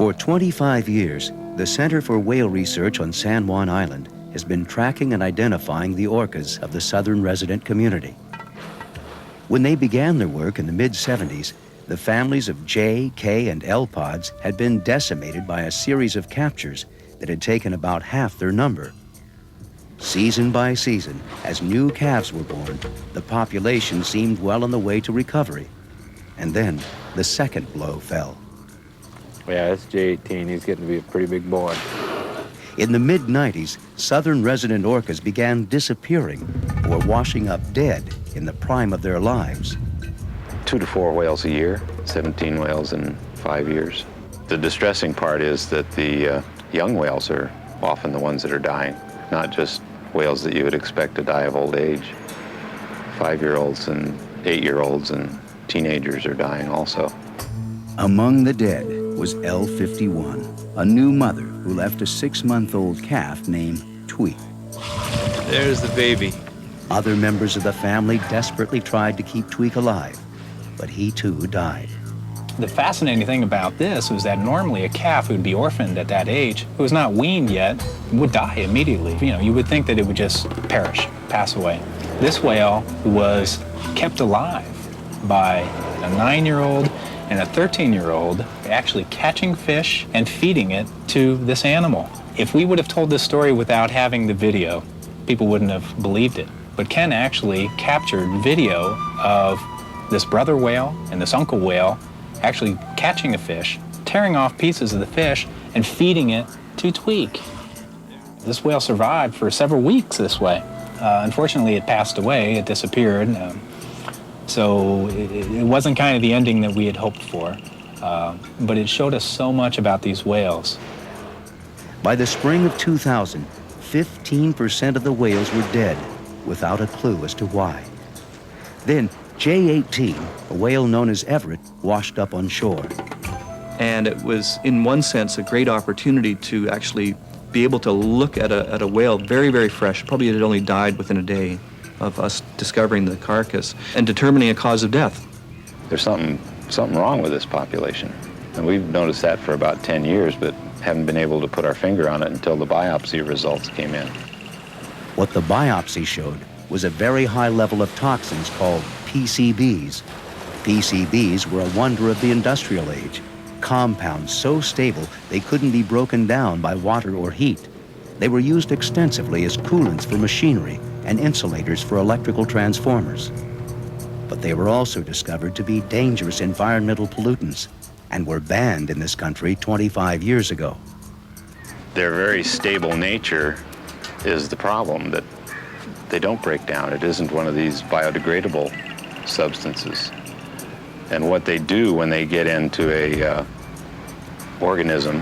For 25 years, the Center for Whale Research on San Juan Island has been tracking and identifying the orcas of the southern resident community. When they began their work in the mid-70s, the families of J, K, and L pods had been decimated by a series of captures that had taken about half their number. Season by season, as new calves were born, the population seemed well on the way to recovery. And then the second blow fell. Yeah, that's J18. He's getting to be a pretty big boy. In the mid-90s, southern resident orcas began disappearing or washing up dead in the prime of their lives. 2 to 4 whales a year, 17 whales in 5 years. The distressing part is that the young whales are often the ones that are dying, not just whales that you would expect to die of old age. 5-year-olds and 8-year-olds and teenagers are dying also. Among the dead was L51, a new mother who left a 6-month-old calf named Tweet. There's the baby. Other members of the family desperately tried to keep Tweak alive, but he too died. The fascinating thing about this was that normally a calf who'd be orphaned at that age, who was not weaned yet, would die immediately. You know, you would think that it would just perish, pass away. This whale was kept alive by a 9-year-old and a 13-year-old actually catching fish and feeding it to this animal. If we would have told this story without having the video, people wouldn't have believed it. But Ken actually captured video of this brother whale and this uncle whale actually catching a fish, tearing off pieces of the fish, and feeding it to Tweak. This whale survived for several weeks this way. Unfortunately, it passed away, it disappeared. So it wasn't kind of the ending that we had hoped for, but it showed us so much about these whales. By the spring of 2000, 15% of the whales were dead, without a clue as to why. Then J18, a whale known as Everett, washed up on shore. And it was, in one sense, a great opportunity to actually be able to look at a whale very, very fresh. Probably it had only died within a day of us discovering the carcass and determining a cause of death. There's something wrong with this population. And we've noticed that for about 10 years, but haven't been able to put our finger on it until the biopsy results came in. What the biopsy showed was a very high level of toxins called PCBs. PCBs were a wonder of the industrial age, compounds so stable they couldn't be broken down by water or heat. They were used extensively as coolants for machinery and insulators for electrical transformers. But they were also discovered to be dangerous environmental pollutants and were banned in this country 25 years ago. Their very stable nature is the problem, that they don't break down. It isn't one of these biodegradable substances. And what they do when they get into a organism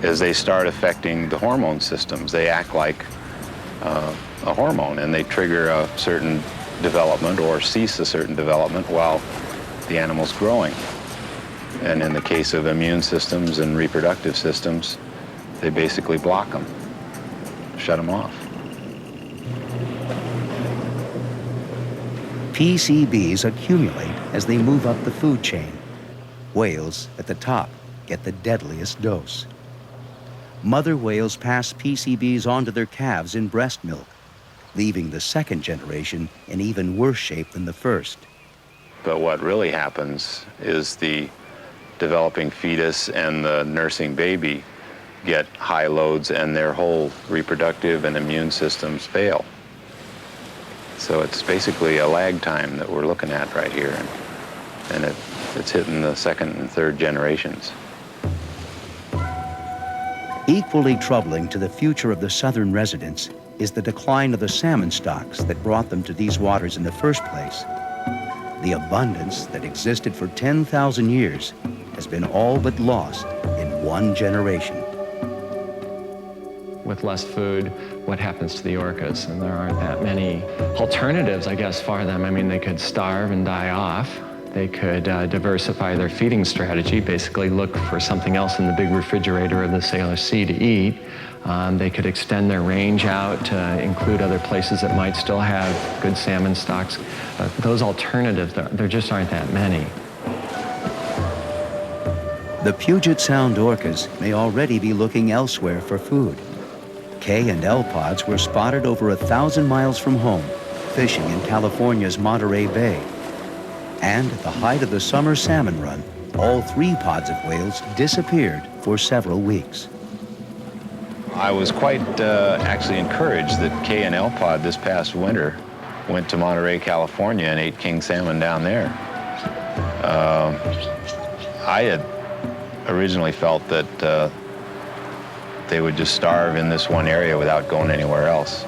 is they start affecting the hormone systems. They act like a hormone, and they trigger a certain development or cease a certain development while the animal's growing. And in the case of immune systems and reproductive systems, they basically block them, shut them off. PCBs accumulate as they move up the food chain. Whales at the top get the deadliest dose. Mother whales pass PCBs onto their calves in breast milk, leaving the second generation in even worse shape than the first. But what really happens is the developing fetus and the nursing baby get high loads and their whole reproductive and immune systems fail. So it's basically a lag time that we're looking at right here, and it's hitting the second and third generations. Equally troubling to the future of the southern residents is the decline of the salmon stocks that brought them to these waters in the first place. The abundance that existed for 10,000 years has been all but lost in one generation. With less food, what happens to the orcas? And there aren't that many alternatives, I guess, for them. I mean, they could starve and die off. They could diversify their feeding strategy, basically look for something else in the big refrigerator of the Sailor Sea to eat. They could extend their range out to include other places that might still have good salmon stocks. Those alternatives, there just aren't that many. The Puget Sound orcas may already be looking elsewhere for food. K and L pods were spotted over 1,000 miles from home, fishing in California's Monterey Bay. And at the height of the summer salmon run, all 3 pods of whales disappeared for several weeks. I was quite actually encouraged that K and L pod this past winter went to Monterey, California and ate king salmon down there. I had originally felt that they would just starve in this one area without going anywhere else.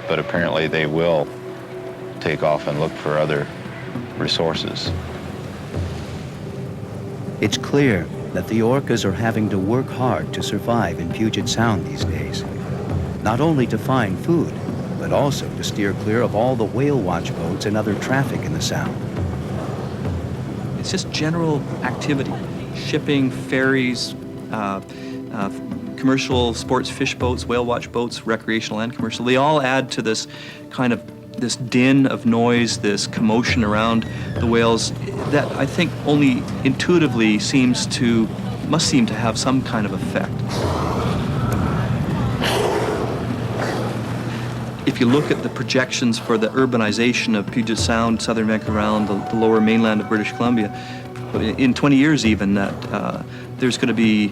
But apparently they will take off and look for other resources. It's clear that the orcas are having to work hard to survive in Puget Sound these days. Not only to find food, but also to steer clear of all the whale watch boats and other traffic in the Sound. It's just general activity, shipping, ferries, commercial sports fish boats, whale watch boats, recreational and commercial. They all add to this kind of this din of noise, this commotion around the whales that I think only intuitively must seem to have some kind of effect. If you look at the projections for the urbanization of Puget Sound, southern Vancouver Island, the lower mainland of British Columbia, in 20 years even, that there's going to be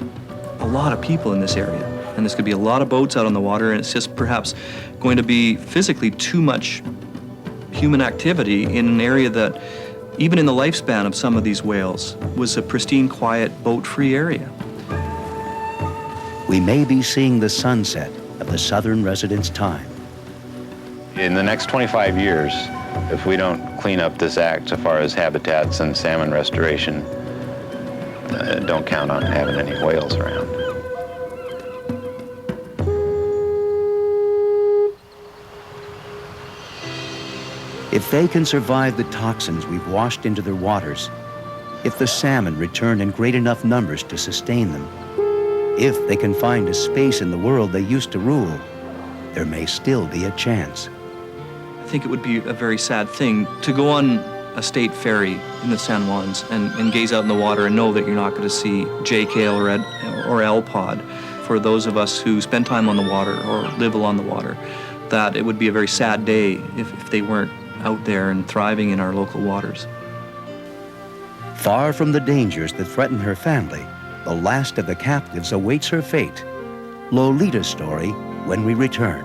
a lot of people in this area. And there's going to be a lot of boats out on the water, and it's just perhaps going to be physically too much human activity in an area that, even in the lifespan of some of these whales, was a pristine, quiet, boat-free area. We may be seeing the sunset of the southern residents' time. In the next 25 years, if we don't clean up this act so far as habitats and salmon restoration, don't count on having any whales around. If they can survive the toxins we've washed into their waters, if the salmon return in great enough numbers to sustain them, if they can find a space in the world they used to rule, there may still be a chance. I think it would be a very sad thing to go on a state ferry in the San Juans and gaze out in the water and know that you're not going to see JK or L pod. For those of us who spend time on the water or live along the water, that it would be a very sad day if they weren't out there and thriving in our local waters. Far from the dangers that threaten her family, the last of the captives awaits her fate. Lolita's story when we return.